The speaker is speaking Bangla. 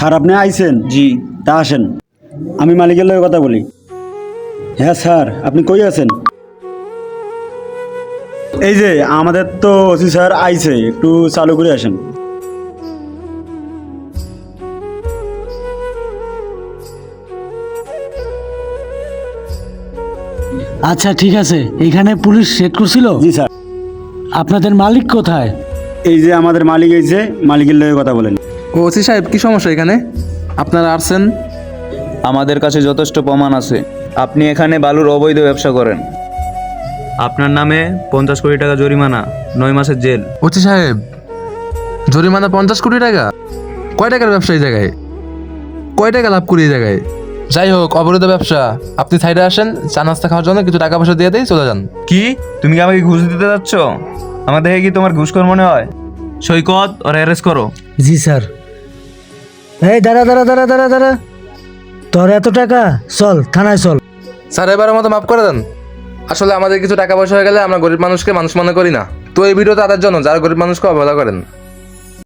স্যার আপনি আইছেন? জি। তা আসেন, আমি মালিকের লগে কথা বলি। হ্যাঁ স্যার, আপনি কই আছেন? এই যে আমাদের তো ওসি স্যার আইছে, একটু চালু করে আসেন। আচ্ছা ঠিক আছে, এখানে পুলিশ সেট করছিল। জি স্যার। আপনাদের মালিক কোথায়? এই যে আমাদের মালিক আইছে, মালিকের লগে কথা বলেন। ওসি সাহেব কি সমস্যা এখানে? আপনারা আসছেন? আমাদের কাছে যথেষ্ট প্রমাণ আছে। আপনি এখানে বালুর অবৈধ ব্যবসা করেন। আপনার নামে 50 কোটি টাকা জরিমানা, 9 মাসের জেল। ওসি সাহেব, জরিমানা 50 কোটি টাকা? কয় টাকার ব্যবসা এই জায়গায়? কয় টাকা লাভ করি এই জায়গায়? যাই হোক, অবৈধ ব্যবসা। আপনি সাইডে আসেন, চা নাস্তা খাওয়ার জন্য কিছু টাকা পয়সা দিয়ে দেই, চলে যান। কি তুমি কি আমাকে ঘুষ দিতে যাচ্ছ? আমার দেখে কি তোমার ঘুষখোর মনে হয়? সৈকত ওর অ্যারেস্ট করো। জি স্যার। এই দাঁড়া দাঁড়া দাঁড়া দাঁড়া দাঁড়া, তোর এত টাকা, চল থানায় চল। স্যার এবারের মতো মাফ করে দেন। আসলে আমাদের কিছু টাকা পয়সা হয়ে গেলে আমরা গরিব মানুষকে মানুষ মনে করি না। তো এই ভিডিও তাদের জন্য যারা গরিব মানুষকে অবহেলা করেন।